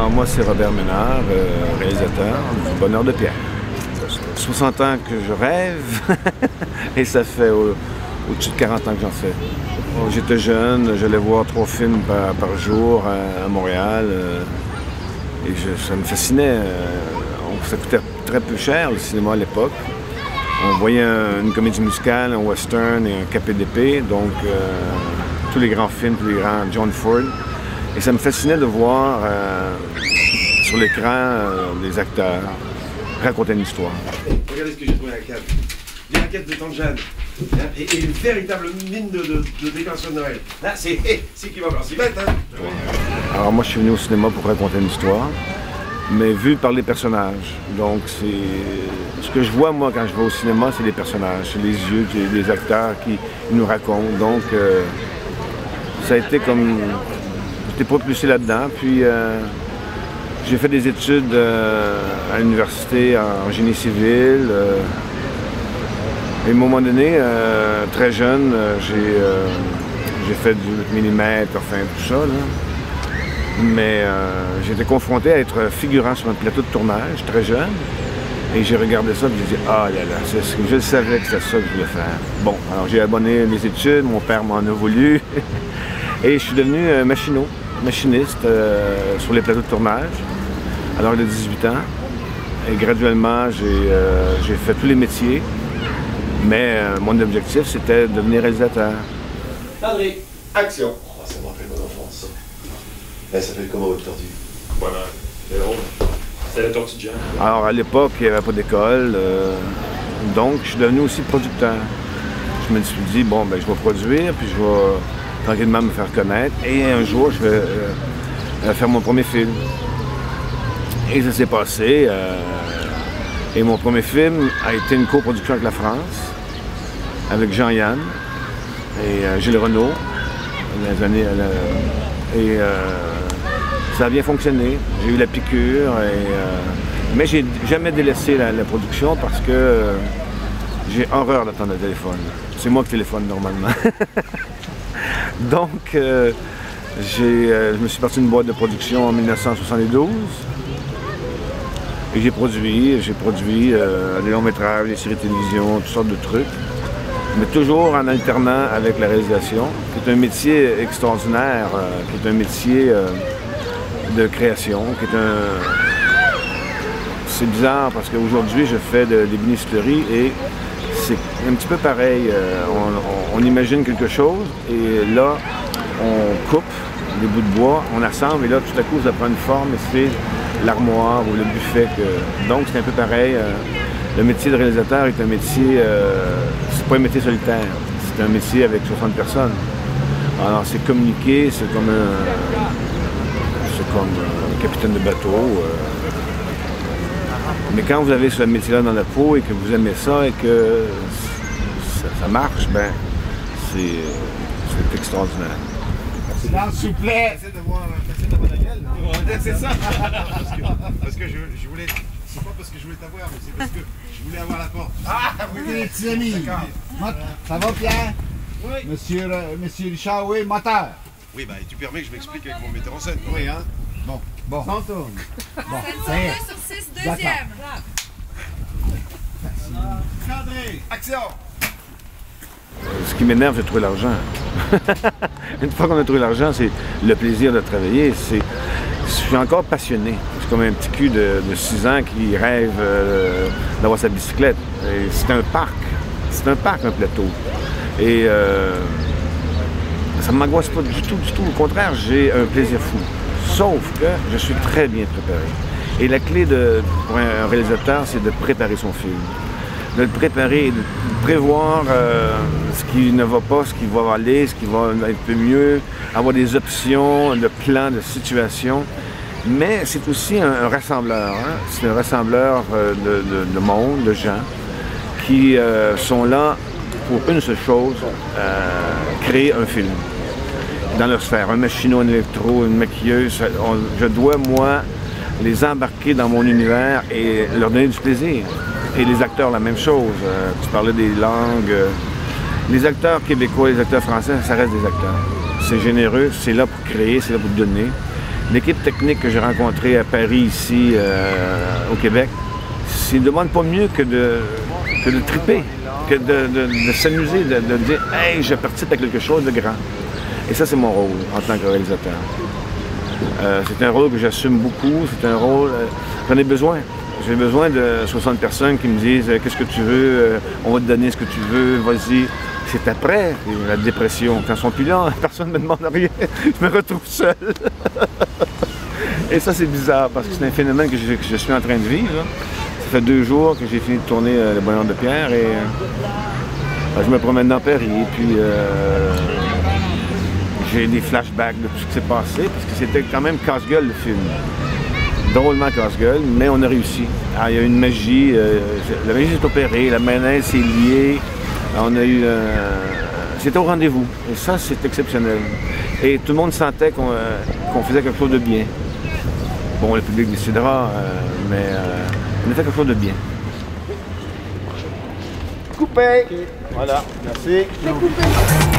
Alors moi, c'est Robert Ménard, réalisateur du Bonheur de Pierre. 60 ans que je rêve et ça fait au-dessus de 40 ans que j'en fais. J'étais jeune, j'allais voir 3 films par jour à Montréal et ça me fascinait. Ça coûtait très peu cher, le cinéma à l'époque. On voyait une comédie musicale, un western et un capé d'épée, donc tous les grands films, tous les grands John Ford. Et ça me fascinait de voir sur l'écran des acteurs raconter une histoire. Regardez ce que j'ai trouvé à la cave. Des raquettes de Tante Jeanne. Et une véritable mine de décoration de Noël. Là, c'est qui va encore s'y mettre, hein? Alors moi, je suis venu au cinéma pour raconter une histoire, mais vue par les personnages. Donc, c'est ce que je vois, moi, quand je vais au cinéma, c'est les personnages, c'est les yeux des acteurs qui nous racontent. Donc, ça a été comme... J'étais propulsé là-dedans, puis j'ai fait des études à l'université en génie civil. Et à un moment donné, très jeune, j'ai fait du 8 mm, enfin tout ça, là. Mais j'ai été confronté à être figurant sur un plateau de tournage, très jeune. Et j'ai regardé ça et j'ai dit, ah là là, je savais que c'était ça que je voulais faire. Bon, alors j'ai abonné mes études, mon père m'en a voulu. Et je suis devenu machiniste sur les plateaux de tournage à l'âge de 18 ans. Et graduellement, j'ai fait tous les métiers. Mais mon objectif, c'était de devenir réalisateur. André, action. Oh, ça me rappelle mon enfance. Elle s'appelle comment votre tortue? Voilà, c'est drôle. C'est la tortue de Jean. Alors, à l'époque, il n'y avait pas d'école. Donc, je suis devenu aussi producteur. Je me suis dit, bon, ben, je vais produire, puis je vais tranquillement me faire connaître. Et un jour, je vais faire mon premier film. Et ça s'est passé. Et mon premier film a été une coproduction avec la France, avec Jean-Yann et Gilles Renaud. Ça a bien fonctionné. J'ai eu la piqûre. Mais j'ai jamais délaissé la production parce que j'ai horreur d'attendre le téléphone. C'est moi qui téléphone normalement. Donc, je me suis parti d'une boîte de production en 1972. Et j'ai produit des longs métrages, des séries de télévision, toutes sortes de trucs. Mais toujours en alternant avec la réalisation, qui est un métier extraordinaire, qui est un métier de création, C'est bizarre parce qu'aujourd'hui, je fais des bénisteries et c'est un petit peu pareil. On imagine quelque chose et là, on coupe des bouts de bois, on assemble et là, tout à coup, ça prend une forme et c'est l'armoire ou le buffet. Donc, c'est un peu pareil. Le métier de réalisateur est un métier, c'est pas un métier solitaire, c'est un métier avec 60 personnes. Alors, c'est communiquer, c'est comme un capitaine de bateau. Mais quand vous avez ce métier-là dans la peau et que vous aimez ça et que ça marche, ben, c'est extraordinaire. S'il vous plaît. Essaye de voir la gueule. C'est ça. Parce que je voulais... C'est pas parce que je voulais t'avoir, mais c'est parce que je voulais avoir la porte. Ah oui, Les petits amis. Ça va, Pierre? Oui. Monsieur Richard, oui, moteur. Oui, bah, tu permets que je m'explique avec mon metteur en scène. Oui, hein? Bon. Sans tourne. Bon, Ça ça y est. sur 6, deuxième. André, action! Ce qui m'énerve, c'est de trouver l'argent. Une fois qu'on a trouvé l'argent, c'est le plaisir de travailler. Je suis encore passionné. C'est comme un petit cul de 6 ans qui rêve d'avoir sa bicyclette. C'est un parc. C'est un parc, un plateau. Et ça ne m'angoisse pas du tout, du tout. Au contraire, j'ai un plaisir fou. Sauf que je suis très bien préparé. Et la clé pour un réalisateur, c'est de préparer son film. De le préparer et de prévoir ce qui ne va pas, ce qui va aller, ce qui va être peu mieux, avoir des options, le plan de situation. Mais c'est aussi un rassembleur. Hein? C'est un rassembleur de monde, de gens qui sont là pour une seule chose, créer un film dans leur sphère. Un machinot, un électro, une maquilleuse. Je dois, moi, les embarquer dans mon univers et leur donner du plaisir. Et les acteurs, la même chose. Tu parlais des langues. Les acteurs québécois, les acteurs français, ça reste des acteurs. C'est généreux, c'est là pour créer, c'est là pour donner. l'équipe technique que j'ai rencontrée à Paris, ici, au Québec, ils ne demandent pas mieux que de triper, que de s'amuser, de dire « Hey, je participe à quelque chose de grand ». Et ça, c'est mon rôle en tant que réalisateur. C'est un rôle que j'assume beaucoup, c'est un rôle... j'en ai besoin. J'ai besoin de 60 personnes qui me disent « Qu'est-ce que tu veux? On va te donner ce que tu veux, vas-y ». C'est après la dépression. Quand ils sont plus là, personne ne me demande rien. Je me retrouve seul. Et ça, c'est bizarre, parce que c'est un phénomène que je suis en train de vivre. Ça fait 2 jours que j'ai fini de tourner Le Bonheur de Pierre et je me promène dans Paris. Et puis j'ai des flashbacks de tout ce qui s'est passé, parce que c'était quand même casse-gueule le film. Drôlement casse-gueule, mais on a réussi. Alors, il y a une magie, la magie s'est opérée, la mayonnaise s'est liée. On a eu... c'était au rendez-vous. Et ça, c'est exceptionnel. Et tout le monde sentait qu'on faisait quelque chose de bien. Bon, le public décidera, mais on a fait quelque chose de bien. Coupé. Voilà, merci. C'est coupé.